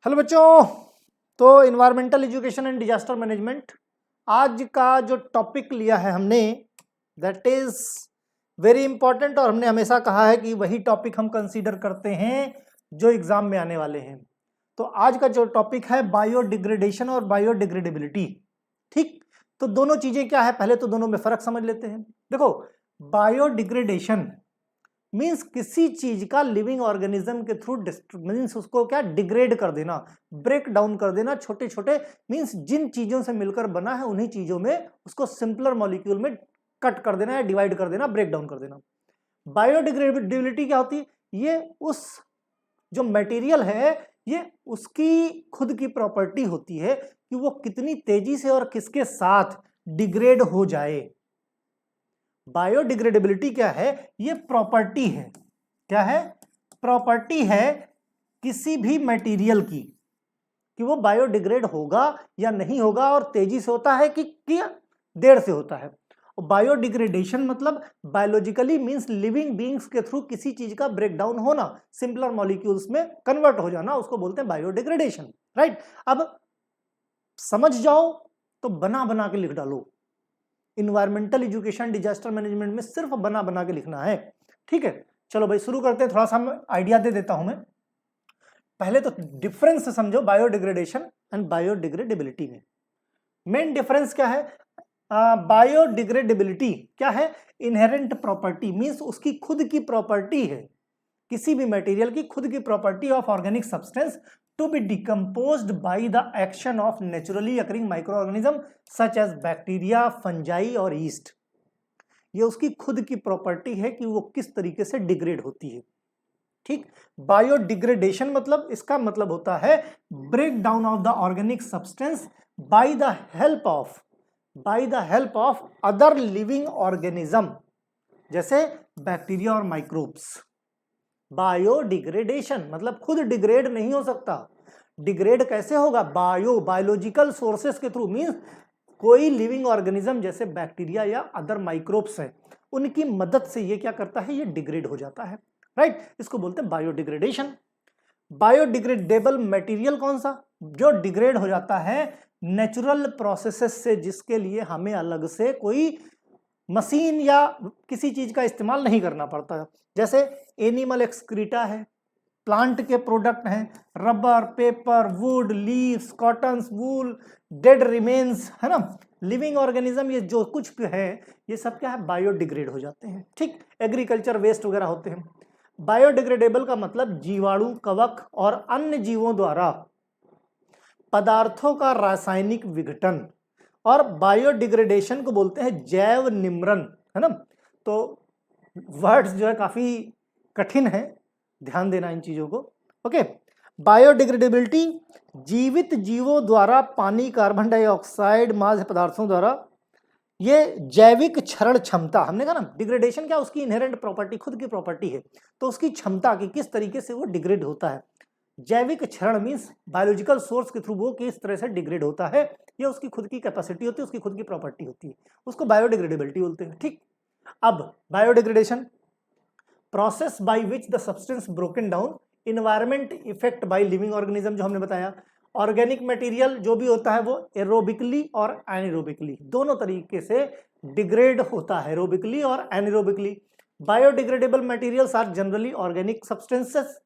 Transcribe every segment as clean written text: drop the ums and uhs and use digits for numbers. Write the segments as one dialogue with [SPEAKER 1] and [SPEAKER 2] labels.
[SPEAKER 1] Hello बच्चों, तो environmental education and disaster management आज का जो टॉपिक लिया है हमने दैट इज वेरी इंपॉर्टेंट और हमने हमेशा कहा है कि वही टॉपिक हम कंसीडर करते हैं जो एग्जाम में आने वाले हैं। तो आज का जो टॉपिक है बायोडिग्रेडेशन और बायोडिग्रेडेबिलिटी। ठीक, तो दोनों चीजें क्या है, पहले तो दोनों में फर्क समझ लेते हैं। देखो, बायोडिग्रेडेशन मीन्स किसी चीज का लिविंग ऑर्गेनिज्म के थ्रू मीन्स उसको क्या डिग्रेड कर देना, ब्रेक डाउन कर देना, छोटे छोटे मीन्स जिन चीजों से मिलकर बना है उन्हीं चीजों में उसको सिंपलर मॉलिक्यूल में कट कर देना या डिवाइड कर देना, ब्रेक डाउन कर देना। बायोडिग्रेडेबिलिटी क्या होती है? ये उस जो मटेरियल है ये उसकी खुद की प्रॉपर्टी होती है कि वो कितनी तेजी से और किसके साथ डिग्रेड हो जाए। बायोडिग्रेडेबिलिटी क्या है? ये प्रॉपर्टी है। क्या है? प्रॉपर्टी है किसी भी मटेरियल की कि वो बायोडिग्रेड होगा या नहीं होगा, और तेजी से होता है कि देर से होता है। और बायोडिग्रेडेशन मतलब बायोलॉजिकली मींस लिविंग बीइंग्स के थ्रू किसी चीज का ब्रेकडाउन होना, सिंपलर मॉलिक्यूल्स में कन्वर्ट हो जाना, उसको बोलते हैं बायोडिग्रेडेशन। राइट, अब समझ जाओ तो बना बना के लिख डालो। इन्वायरमेंटल एजुकेशन डिजास्टर मैनेजमेंट में सिर्फ बना बना के लिखना है। ठीक है, चलो भाई शुरू करते हैं। थोड़ा सा आइडिया दे देता हूं मैं। पहले तो डिफरेंस समझो बायोडिग्रेडेशन एंड बायोडिग्रेडेबिलिटी में। मेन डिफरेंस क्या है? बायोडिग्रेडेबिलिटी क्या है? इनहेरेंट प्रॉपर्टी मींस उसकी खुद की प्रॉपर्टी है, किसी भी मटेरियल की खुद की property of organic substance to be decomposed by the action of naturally occurring microorganism such as bacteria, fungi और yeast। ये उसकी खुद की प्रॉपर्टी है कि वो किस तरीके से डिग्रेड होती है। ठीक, बायोडिग्रेडेशन मतलब इसका मतलब होता है break down of the organic substance by the help of other living organism जैसे बैक्टीरिया और माइक्रोब्स। बायोडिग्रेडेशन मतलब खुद डिग्रेड नहीं हो सकता। डिग्रेड कैसे होगा? बायोलॉजिकल सोर्सेस के थ्रू मींस कोई लिविंग ऑर्गेनिज्म जैसे बैक्टीरिया या अदर माइक्रोब्स है, उनकी मदद से ये क्या करता है? ये डिग्रेड हो जाता है। राइट, इसको बोलते हैं बायोडिग्रेडेशन। बायोडिग्रेडेबल मटेरियल कौन सा? जो डिग्रेड हो जाता है नेचुरल प्रोसेसेस से, जिसके लिए हमें अलग से कोई मशीन या किसी चीज का इस्तेमाल नहीं करना पड़ता। जैसे एनिमल एक्सक्रीटा है, प्लांट के प्रोडक्ट हैं, rubber, paper, would, leaves, cottons, wool, dead remains, है ना, लिविंग ऑर्गेनिज्म, ये जो कुछ भी है ये सब क्या है? बायोडिग्रेड हो जाते हैं। ठीक, एग्रीकल्चर वेस्ट वगैरह होते हैं। बायोडिग्रेडेबल का मतलब जीवाणु, कवक और अन्य जीवों द्वारा पदार्थों का रासायनिक विघटन, और बायोडिग्रेडेशन को बोलते हैं जैव निम्रण, है ना। तो वर्ड्स जो है काफी कठिन है, ध्यान देना इन चीजों को। ओके, बायोडिग्रेडेबिलिटी जीवित जीवों द्वारा पानी, कार्बन डाइऑक्साइड, मांस पदार्थों द्वारा ये जैविक क्षरण क्षमता, हमने कहा ना डिग्रेडेशन क्या, उसकी इनहेरेंट प्रॉपर्टी, खुद की प्रॉपर्टी है, तो उसकी क्षमता की किस तरीके से वो डिग्रेड होता है। जैविक क्षरण मींस बायोलॉजिकल सोर्स के थ्रू वो किस तरह से डिग्रेड होता है, ये उसकी खुद की कैपेसिटी होती है, उसकी खुद की प्रॉपर्टी होती है, उसको बायोडिग्रेडेबिलिटी बोलते हैं। ठीक, अब biodegradation process by which the substance broken down, environment effect by living organism, जो हमने बताया। ऑर्गेनिक मटेरियल जो भी होता है वो एरोबिकली और एनारोबिकली दोनों तरीके से डिग्रेड होता है, एरोबिकली और anaerobically. Biodegradable materials are generally organic substances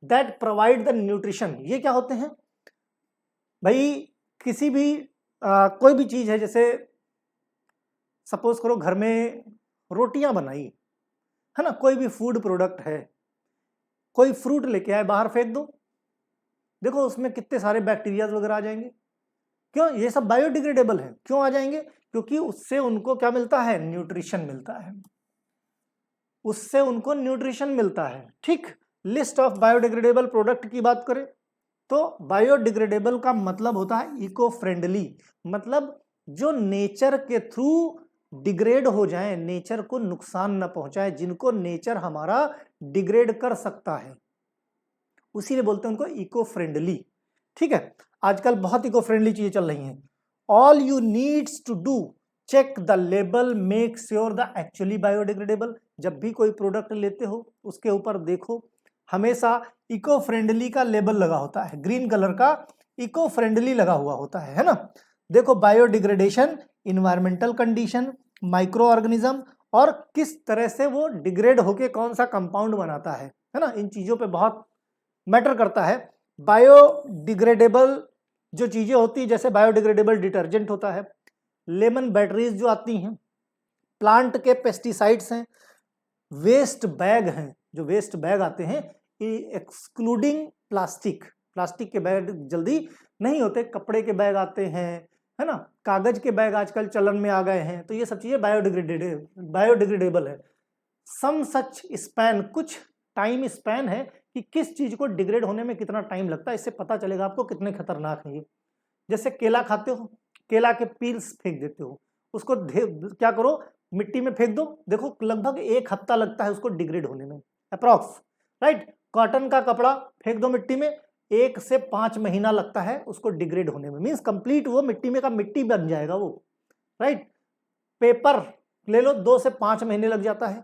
[SPEAKER 1] that provide the nutrition. ये क्या होते हैं भाई? किसी भी कोई भी चीज है, जैसे सपोज करो घर में रोटियां बनाई, है ना, कोई भी फूड प्रोडक्ट है, कोई फ्रूट लेके आए, बाहर फेंक दो, देखो उसमें कितने सारे बैक्टीरिया वगैरह आ जाएंगे। क्यों? ये सब बायोडिग्रेडेबल है। क्यों आ जाएंगे? क्योंकि उससे उनको क्या मिलता है? न्यूट्रिशन मिलता है, उससे उनको न्यूट्रिशन मिलता है। ठीक, लिस्ट ऑफ बायोडिग्रेडेबल प्रोडक्ट की बात करें तो बायोडिग्रेडेबल का मतलब होता है इको फ्रेंडली, मतलब जो नेचर के थ्रू डिग्रेड हो जाए, नेचर को नुकसान न पहुंचाए, जिनको नेचर हमारा डिग्रेड कर सकता है, उसीलिए बोलते हैं उनको इको फ्रेंडली। ठीक है, आजकल बहुत इको फ्रेंडली चीजें चल रही हैं। All you needs to do check the label, make sure the actually biodegradable. जब भी कोई प्रोडक्ट लेते हो उसके ऊपर देखो हमेशा इको फ्रेंडली का लेबल लगा होता है, ग्रीन कलर का इको फ्रेंडली लगा हुआ होता है ना। देखो biodegradation, environmental condition, micro organism और किस तरह से वो डिग्रेड होके कौन सा कंपाउंड बनाता है ना, इन चीजों पे बहुत मैटर करता है। बायोडिग्रेडेबल जो चीजें होती है, जैसे बायोडिग्रेडेबल डिटर्जेंट होता है, लेमन बैटरीज जो आती हैं, प्लांट के पेस्टिसाइड्स हैं, वेस्ट बैग हैं, जो वेस्ट बैग आते हैं एक्सक्लूडिंग प्लास्टिक, प्लास्टिक के बैग जल्दी नहीं होते, कपड़े के बैग आते हैं है ना, कागज के बैग आजकल चलन में आ गए हैं, तो ये सब चीजें बायोडिग्रेडेबल है। सम सच स्पैन, कुछ टाइम स्पैन है कि किस चीज को डिग्रेड होने में कितना टाइम लगता है, इससे पता चलेगा आपको कितने खतरनाक है ये। जैसे केला खाते हो, केला के पील्स फेंक देते हो, उसको क्या करो, मिट्टी में फेंक दो, देखो लगभग 1 हफ्ता लगता है उसको डिग्रेड होने में अप्रॉक्स, राइट। कॉटन का कपड़ा फेंक दो मिट्टी में, 1 से 5 महीना लगता है उसको डिग्रेड होने में, मीन्स कंप्लीट वो मिट्टी में का मिट्टी बन जाएगा वो, राइट। पेपर ले लो, 2 से 5 महीने लग जाता है।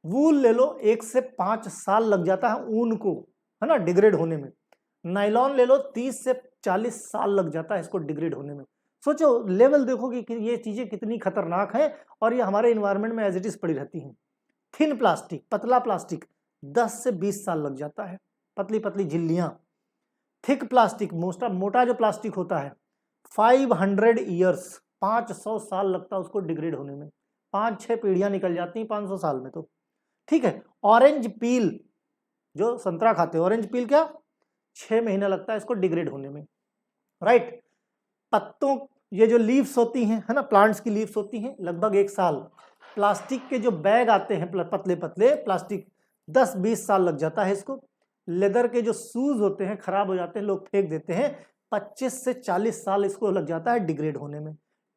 [SPEAKER 1] वूल ले लो, 1 से 5 साल लग जाता है ऊन को, है ना, डिग्रेड होने में। नायलॉन ले लो, 30 से 40 साल लग जाता है इसको डिग्रेड होने में। सोचो लेवल देखो कि ये चीजें कितनी खतरनाक हैं और ये हमारे इन्वायरमेंट में एज इट इज पड़ी रहती हैं। थिन प्लास्टिक, पतला प्लास्टिक 10 से 20 साल लग जाता है, पतली पतली झिल्लियां। थिक प्लास्टिक, मोटा जो प्लास्टिक होता है 500 ईयर्स, 500 साल लगता है उसको डिग्रेड होने में, 5-6 पीढ़ियां निकल जाती हैं 500 साल में तो, ठीक है। ऑरेंज पील, जो संतरा खाते हैं, ऑरेंज पील क्या 6 महीना लगता है इसको डिग्रेड होने में, राइट। पत्तों, ये जो लीव्स होती हैं है ना, प्लांट्स की लीव्स होती हैं, लगभग 1 साल। प्लास्टिक के जो बैग आते हैं पतले पतले प्लास्टिक, 10-20 साल लग जाता है इसको। लेदर के जो शूज होते हैं खराब हो जाते हैं, लोग फेंक देते हैं, 25 से 40 साल इसको लग जाता है डिग्रेड होने में।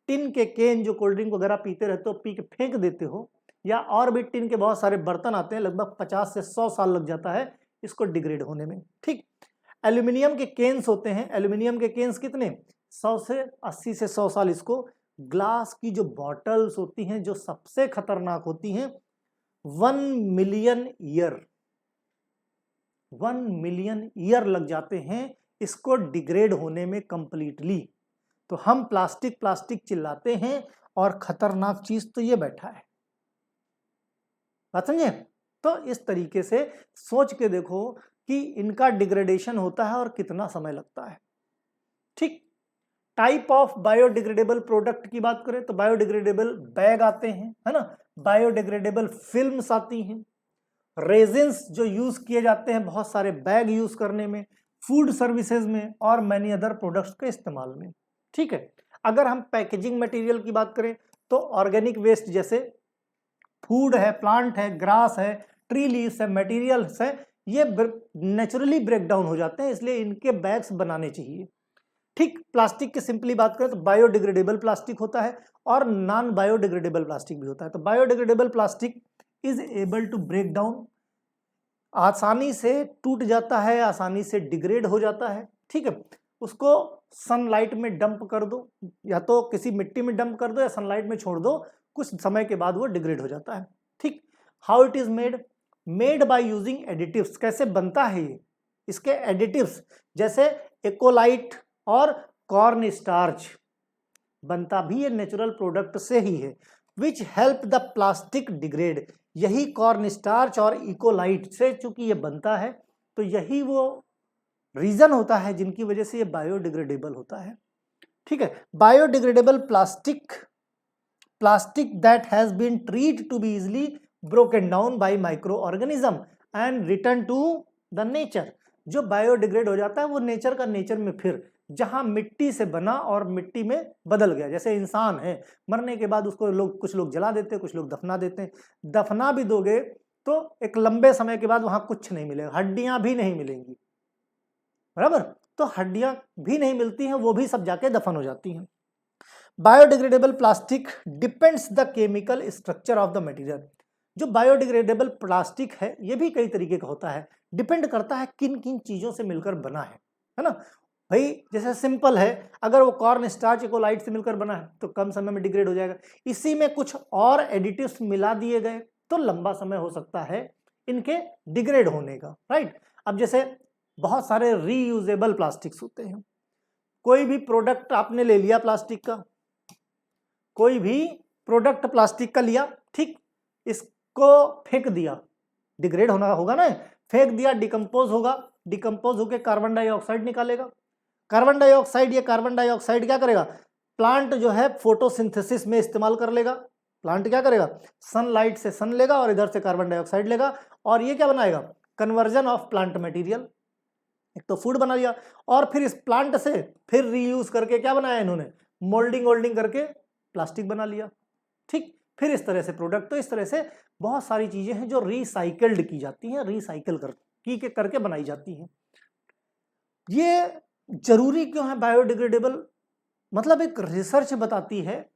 [SPEAKER 1] टिन के केन, जो कोल्ड ड्रिंक वगैरह पीते रहते हो, पी के फेंक देते हो, या और भी टिन के बहुत सारे बर्तन आते हैं, लगभग 50 से 100 साल लग जाता है इसको डिग्रेड होने में, ठीक। एल्यूमिनियम के केन्स होते हैं, एल्यूमिनियम के केन्स कितने 100 से 80 से 100 साल इसको। ग्लास की जो बॉटल्स होती हैं जो सबसे खतरनाक होती हैं, 1 मिलियन ईयर, 1 मिलियन ईयर लग जाते हैं इसको डिग्रेड होने में कंप्लीटली। तो हम प्लास्टिक प्लास्टिक चिल्लाते हैं और खतरनाक चीज तो ये बैठा है, बात समझे। तो इस तरीके से सोच के देखो कि इनका डिग्रेडेशन होता है और कितना समय लगता है, ठीक। टाइप ऑफ बायोडिग्रेडेबल प्रोडक्ट की बात करें तो बायोडिग्रेडेबल बैग आते हैं, है ना, बायोडिग्रेडेबल फिल्म्स आती हैं, रेजिन्स जो यूज किए जाते हैं बहुत सारे बैग यूज करने में, फूड सर्विसेज में और मैनी अदर प्रोडक्ट्स के इस्तेमाल में, ठीक है। अगर हम पैकेजिंग मटेरियल की बात करें तो ऑर्गेनिक वेस्ट जैसे फूड है, प्लांट है, ग्रास है, ट्री लीव्स है, मटेरियल्स है, ये नेचुरली ब्रेक डाउन हो जाते हैं, इसलिए इनके बैग्स बनाने चाहिए, ठीक। प्लास्टिक की सिंपली बात करें तो बायोडिग्रेडेबल प्लास्टिक होता है और नॉन बायोडिग्रेडेबल प्लास्टिक भी होता है। तो biodegradable plastic is able to break down, आसानी से टूट जाता है, आसानी से डिग्रेड हो जाता है, ठीक है। उसको सनलाइट में डंप कर दो, या तो किसी मिट्टी में डंप कर दो या सनलाइट में छोड़ दो, कुछ समय के बाद वो डिग्रेड हो जाता है, ठीक। How it is made by using additives, कैसे बनता है ये, इसके एडिटिव्स जैसे इकोलाइट और कॉर्न स्टार्च, बनता भी ये नेचुरल प्रोडक्ट से ही है, which help the plastic degrade. यही कॉर्न स्टार्च और इकोलाइट से चूंकि ये बनता है, तो यही वो रीजन होता है जिनकी वजह से ये बायोडिग्रेडेबल होता है, ठीक है। Biodegradable plastic, plastic that has been treat to be easily broken down by micro organism and return to the nature. जो बायोडिग्रेड हो जाता है वो नेचर का नेचर में, फिर जहां मिट्टी से बना और मिट्टी में बदल गया, जैसे इंसान है, मरने के बाद उसको कुछ लोग जला देते हैं, कुछ लोग दफना देते हैं। दफना भी दोगे तो एक लंबे समय के बाद वहां कुछ नहीं मिलेगा, हड्डियां भी नहीं मिलेंगी, बराबर। तो हड्डियां भी नहीं मिलती हैं, वो भी सब जाके दफन हो जाती हैं। Biodegradable plastic depends the chemical structure of the material. जो बायोडिग्रेडेबल प्लास्टिक है ये भी कई तरीके का होता है, डिपेंड करता है किन किन चीजों से मिलकर बना है ना भाई। जैसे सिंपल है, अगर वो कॉर्न स्टार्च इकोलाइट से मिलकर बना है तो कम समय में डिग्रेड हो जाएगा, इसी में कुछ और एडिटिव्स मिला दिए गए तो लंबा समय हो सकता है इनके डिग्रेड होने का, राइट। अब जैसे बहुत सारे रीयूजेबल प्लास्टिक्स होते हैं, कोई भी प्रोडक्ट आपने ले लिया प्लास्टिक का, कोई भी प्रोडक्ट प्लास्टिक का लिया, ठीक, इसको फेंक दिया, डिग्रेड होना होगा ना, फेंक दिया, डिकम्पोज होगा, डिकम्पोज होकर कार्बन डाइऑक्साइड निकालेगा। कार्बन डाइऑक्साइड, ये कार्बन डाइऑक्साइड क्या करेगा, प्लांट जो है फोटोसिंथेसिस में इस्तेमाल कर लेगा। प्लांट क्या करेगा, सनलाइट से सन लेगा और इधर से कार्बन डाइऑक्साइड लेगा, और ये क्या बनाएगा, कन्वर्जन ऑफ प्लांट मटेरियल, एक तो फूड बना लिया, और फिर इस प्लांट से फिर रीयूज करके क्या बनाया इन्होंने, मोल्डिंग वोल्डिंग करके प्लास्टिक बना लिया, ठीक। फिर इस तरह से प्रोडक्ट, तो इस तरह से बहुत सारी चीजें हैं जो रिसाइकल्ड की जाती हैं, रिसाइकल करके बनाई जाती हैं। ये जरूरी क्यों है बायोडिग्रेडेबल, मतलब एक रिसर्च बताती है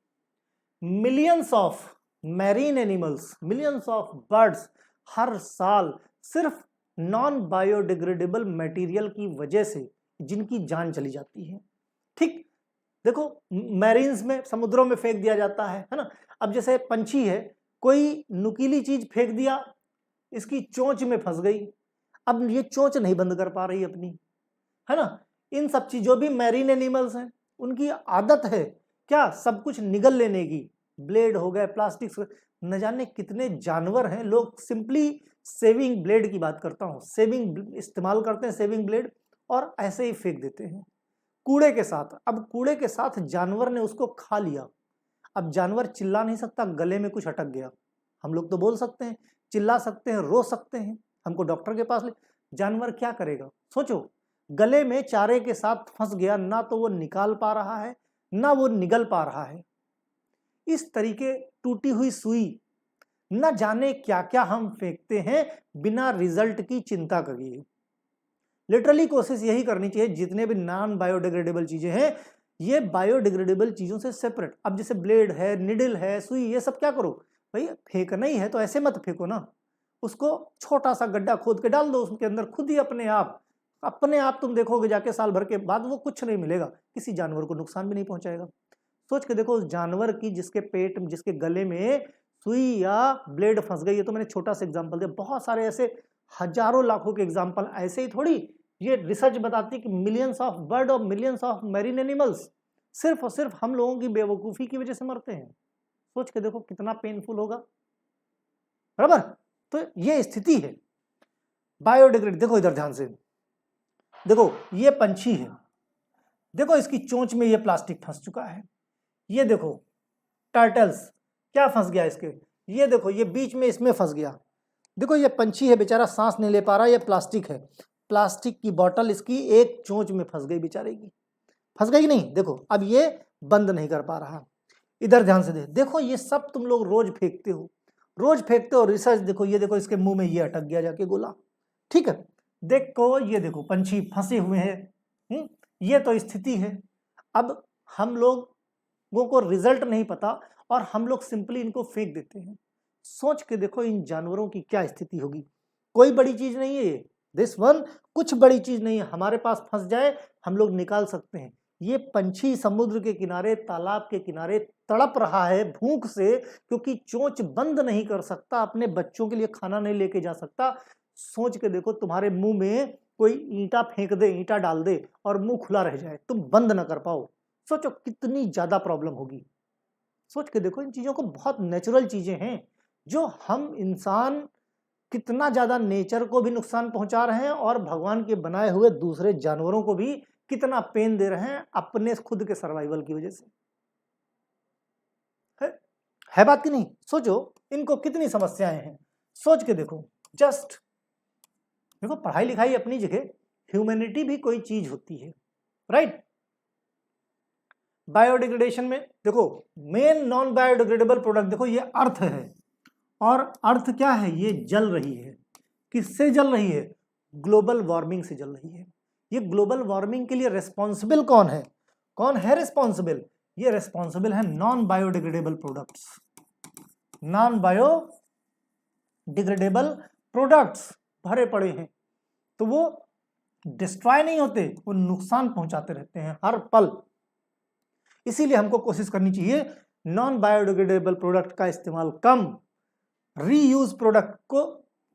[SPEAKER 1] millions of marine animals, millions of birds हर साल सिर्फ नॉन बायोडिग्रेडेबल मटेरियल की वजह से जिनकी जान चली जाती है, ठीक। देखो मैरीन्स में, समुद्रों में फेंक दिया जाता है ना। अब जैसे पंछी है, कोई नुकीली चीज फेंक दिया, इसकी चोंच में फंस गई, अब ये चोंच नहीं बंद कर पा रही अपनी, है ना। इन सब चीजों, भी मैरीन एनिमल्स हैं, उनकी आदत है क्या, सब कुछ निगल लेने की, ब्लेड हो गए, प्लास्टिक, न जाने कितने जानवर हैं। लोग सिंपली सेविंग ब्लेड की बात करता हूं, सेविंग इस्तेमाल करते हैं, सेविंग ब्लेड, और ऐसे ही फेंक देते हैं कूड़े के साथ। अब कूड़े के साथ जानवर ने उसको खा लिया, अब जानवर चिल्ला नहीं सकता, गले में कुछ अटक गया, हम लोग तो बोल सकते हैं, चिल्ला सकते हैं, रो सकते हैं, हमको डॉक्टर के पास ले, जानवर क्या करेगा, सोचो, गले में चारे के साथ फंस गया, ना तो वो निकाल पा रहा है, ना वो निगल पा रहा है। इस तरीके टूटी हुई सुई, न जाने क्या क्या हम फेंकते हैं बिना रिजल्ट की चिंता करिए। लिटरली कोशिश यही करनी चाहिए, जितने भी नॉन बायोडिग्रेडेबल चीजें हैं, ये बायोडिग्रेडेबल चीजों से सेपरेट। अब जैसे ब्लेड है, निडल है, सुई, ये सब क्या करो भाई, फेंकना ही है तो ऐसे मत फेंको ना, उसको छोटा सा गड्ढा खोद के डाल दो, उसके अंदर खुद ही अपने आप तुम देखोगे जाके साल भर के बाद वो कुछ नहीं मिलेगा, किसी जानवर को नुकसान भी नहीं पहुंचाएगा। सोच के देखो, उस जानवर की जिसके पेट, जिसके गले में सुई या ब्लेड फंस गई है, तो मैंने छोटा सा एग्जांपल दिया, बहुत सारे ऐसे हजारों लाखों के एग्जांपल ऐसे ही थोड़ी। ये रिसर्च बताती है कि मिलियंस ऑफ बर्ड और मिलियंस ऑफ मैरीन एनिमल्स सिर्फ और सिर्फ हम लोगों की बेवकूफी की वजह से मरते हैं। सोच के देखो कितना पेनफुल होगा, बराबर। तो ये स्थिति है बायोडिग्रेड। देखो इधर ध्यान से देखो, ये पंछी है, देखो इसकी चोंच में ये प्लास्टिक फंस चुका है, ये देखो टर्टल्स क्या फंस गया इसके, ये देखो ये बीच में इसमें फंस गया, देखो ये पंछी है बेचारा, सांस नहीं ले पा रहा, ये प्लास्टिक है, प्लास्टिक की बोतल इसकी एक चोंच में फंस गई, बेचारे की फंस गई कि नहीं, देखो अब ये बंद नहीं कर पा रहा। इधर ध्यान से देखो, ये सब तुम लोग रोज फेंकते हो, रोज फेंकते हो। रिसर्च देखो, ये देखो इसके मुंह में ये अटक गया जाके गोला, ठीक है। देखो ये देखो पंछी फंसे हुए हैं, ये तो स्थिति है। अब हम लोगों को रिजल्ट नहीं पता और हम लोग सिंपली इनको फेंक देते हैं। सोच के देखो इन जानवरों की क्या स्थिति होगी। कोई बड़ी चीज नहीं है ये, दिस वन कुछ बड़ी चीज नहीं है, हमारे पास फंस जाए हम लोग निकाल सकते हैं। ये पंछी समुद्र के किनारे, तालाब के किनारे तड़प रहा है भूख से, क्योंकि चोंच बंद नहीं कर सकता, अपने बच्चों के लिए खाना नहीं लेके जा सकता। सोच के देखो, तुम्हारे मुंह में कोई ईंटा फेंक दे, ईंटा डाल दे और मुंह खुला रह जाए, तुम बंद ना कर पाओ, सोचो कितनी ज्यादा प्रॉब्लम होगी। सोच के देखो, इन चीजों को, बहुत नेचुरल चीजें हैं जो हम इंसान कितना ज्यादा नेचर को भी नुकसान पहुंचा रहे हैं और भगवान के बनाए हुए दूसरे जानवरों को भी कितना पेन दे रहे हैं अपने खुद के सर्वाइवल की वजह से। है बात कि नहीं? सोचो इनको कितनी समस्याएं हैं, सोच के देखो। जस्ट देखो, पढ़ाई लिखाई अपनी जगह, ह्यूमैनिटी भी कोई चीज होती है, राइट। बायोडिग्रेडेशन में देखो, मेन नॉन बायोडिग्रेडेबल प्रोडक्ट देखो, ये अर्थ है, और अर्थ क्या है, ये जल रही है। किससे जल रही है? ग्लोबल वार्मिंग से जल रही है। ये ग्लोबल वार्मिंग के लिए रिस्पॉन्सिबल कौन है? कौन है रिस्पॉन्सिबल? ये रिस्पॉन्सिबल है non biodegradable products. Non biodegradable products भरे पड़े हैं, तो वो डिस्ट्रॉय नहीं होते, वो नुकसान पहुंचाते रहते हैं हर पल। इसीलिए हमको कोशिश करनी चाहिए नॉन बायोडिग्रेडेबल प्रोडक्ट का इस्तेमाल कम, रीयूज प्रोडक्ट को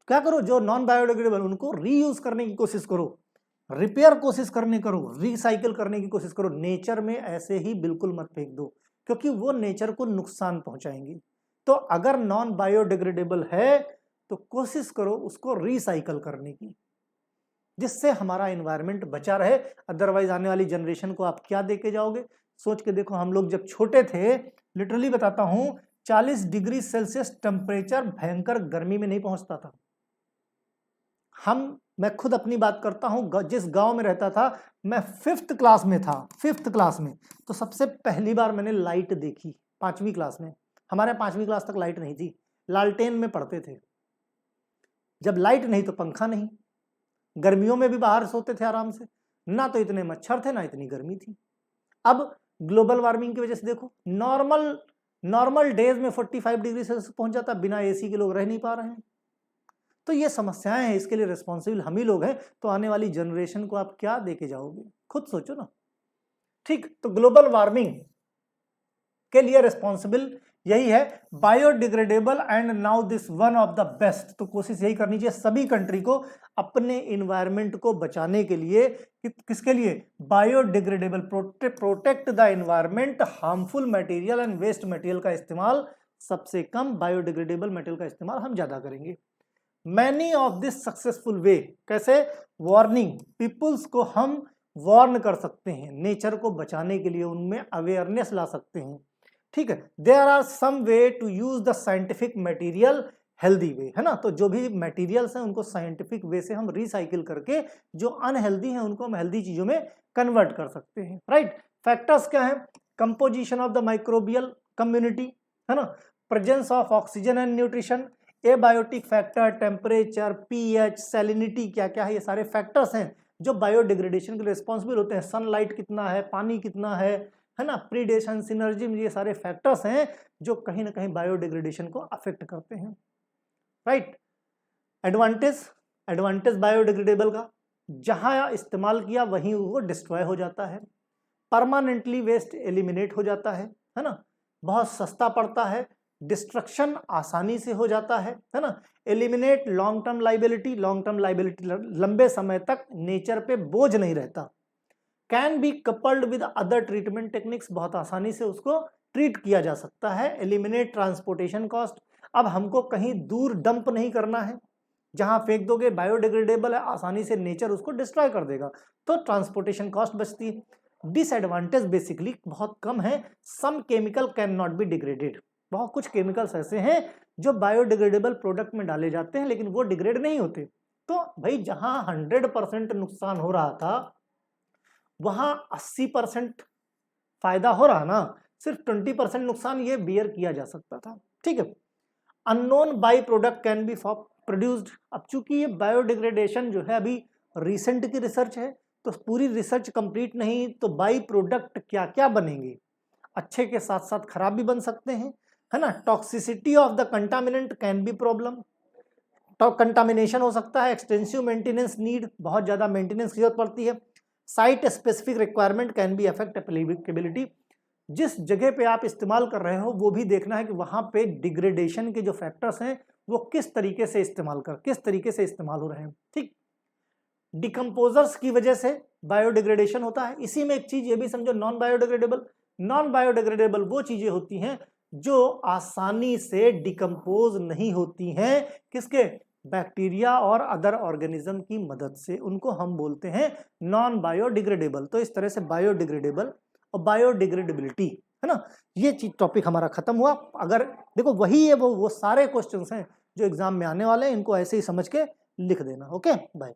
[SPEAKER 1] क्या करो, जो नॉन बायोडिग्रेडेबल उनको रीयूज करने की कोशिश करो, रिपेयर कोशिश करने करो, रिसाइकिल करने की कोशिश करो। नेचर में ऐसे ही बिल्कुल मत फेंक दो, क्योंकि वो नेचर को नुकसान पहुंचाएंगी। तो अगर नॉन बायोडिग्रेडेबल है तो कोशिश करो उसको रिसाइकिल करने की, जिससे हमारा एनवायरनमेंट बचा रहे। अदरवाइज आने वाली जनरेशन को आप क्या दे के जाओगे? सोच के देखो, हम लोग जब छोटे थे, लिटरली बताता हूं, 40 डिग्री सेल्सियस टेम्परेचर भयंकर गर्मी में नहीं पहुंचता था। मैं खुद अपनी बात करता हूं, जिस गांव में रहता था, मैं 5th क्लास में था, 5th क्लास में, तो सबसे पहली बार मैंने लाइट देखी 5वीं क्लास में। हमारे 5वीं क्लास तक लाइट नहीं थी, लालटेन में पढ़ते थे। जब लाइट नहीं तो पंखा नहीं, गर्मियों में भी बाहर सोते थे आराम से, ना तो इतने मच्छर थे ना इतनी गर्मी थी। अब ग्लोबल वार्मिंग की वजह से देखो, नॉर्मल डेज में 45 डिग्री सेल्सियस पहुंच जाता, बिना एसी के लोग रह नहीं पा रहे हैं। तो ये समस्याएं हैं, इसके लिए रिस्पॉन्सिबल हम ही लोग हैं। तो आने वाली जनरेशन को आप क्या देके जाओगे? खुद सोचो ना। ठीक, तो ग्लोबल वार्मिंग के लिए रिस्पॉन्सिबल यही है, biodegradable and now this one of the best. तो कोशिश यही करनी चाहिए सभी कंट्री को अपने इन्वायरमेंट को बचाने के लिए। किसके लिए? Biodegradable, protect the environment, harmful material and waste material का इस्तेमाल सबसे कम, बायोडिग्रेडेबल मटेरियल का इस्तेमाल हम ज्यादा करेंगे। Many of this successful way, कैसे? वार्निंग पीपुल्स को हम वार्न कर सकते हैं, नेचर को बचाने के लिए उनमें अवेयरनेस ला सकते हैं। ठीक है, there are some way to use the scientific material healthy way, है ना। तो जो भी मटेरियल्स हैं उनको साइंटिफिक वे से हम रिसाइकिल करके जो अनहेल्दी हैं उनको हम हेल्दी चीजों में कन्वर्ट कर सकते हैं, राइट। फैक्टर्स क्या है? Composition of the microbial community, है ना, presence of oxygen and nutrition, abiotic factor, temperature, pH, salinity, क्या क्या है, ये सारे फैक्टर्स हैं जो बायोडिग्रेडेशन के लिए रिस्पॉन्सिबल होते हैं। सनलाइट कितना है, पानी कितना है ना, प्रीडेशन, सिनर्जी, ये सारे फैक्टर्स हैं जो कहीं ना कहीं बायोडिग्रेडेशन को अफेक्ट करते हैं, राइट। एडवांटेज बायोडिग्रेडेबल का, जहां इस्तेमाल किया वहीं वो डिस्ट्रॉय हो जाता है, परमानेंटली वेस्ट एलिमिनेट हो जाता है ना, बहुत सस्ता पड़ता है, डिस्ट्रक्शन आसानी से हो जाता है ना, एलिमिनेट लॉन्ग टर्म लाइबिलिटी, लंबे समय तक नेचर पे बोझ नहीं रहता, can be coupled with other treatment techniques, बहुत आसानी से उसको ट्रीट किया जा सकता है, एलिमिनेट ट्रांसपोर्टेशन कॉस्ट, अब हमको कहीं दूर डंप नहीं करना है, जहां फेंक दोगे बायोडिग्रेडेबल है, आसानी से नेचर उसको डिस्ट्रॉय कर देगा, तो ट्रांसपोर्टेशन कॉस्ट बचती है। डिसएडवांटेज बेसिकली बहुत कम है, some chemical can not be degraded, बहुत कुछ केमिकल्स ऐसे हैं जो बायोडिग्रेडेबल प्रोडक्ट में डाले जाते हैं लेकिन वो डिग्रेड नहीं होते। तो भाई जहां 100% नुकसान हो रहा था वहां 80% फायदा हो रहा ना, सिर्फ 20% नुकसान ये बियर किया जा सकता था, ठीक है। Unknown by product can be produced, अब चूंकि ये बायोडिग्रेडेशन जो है अभी रिसेंट की रिसर्च है तो पूरी रिसर्च कंप्लीट नहीं, तो बाई प्रोडक्ट क्या क्या बनेंगे, अच्छे के साथ साथ खराब भी बन सकते हैं, है ना। Toxicity of the contaminant can be problem, तो कंटामिनेशन हो सकता है, एक्सटेंसिव मेंटेनेंस नीड, बहुत ज्यादा मेंटेनेंस की जरूरत पड़ती है, site specific requirement can be affect applicability, जिस जगह पे आप इस्तेमाल कर रहे हो वो भी देखना है कि वहां पे डिग्रेडेशन के जो फैक्टर्स हैं वो किस तरीके से इस्तेमाल हो रहे हैं, ठीक। डिकम्पोजर्स की वजह से बायोडिग्रेडेशन होता है। इसी में एक चीज ये भी समझो, नॉन बायोडिग्रेडेबल वो चीजें होती हैं जो आसानी से डिकम्पोज नहीं होती हैं, किसके? बैक्टीरिया और अदर ऑर्गेनिज्म की मदद से, उनको हम बोलते हैं नॉन बायोडिग्रेडेबल। तो इस तरह से बायोडिग्रेडेबल और बायोडिग्रेडेबिलिटी, है ना, ये चीज टॉपिक हमारा खत्म हुआ। अगर देखो वही है वो सारे क्वेश्चंस हैं जो एग्जाम में आने वाले हैं, इनको ऐसे ही समझ के लिख देना। Okay, bye.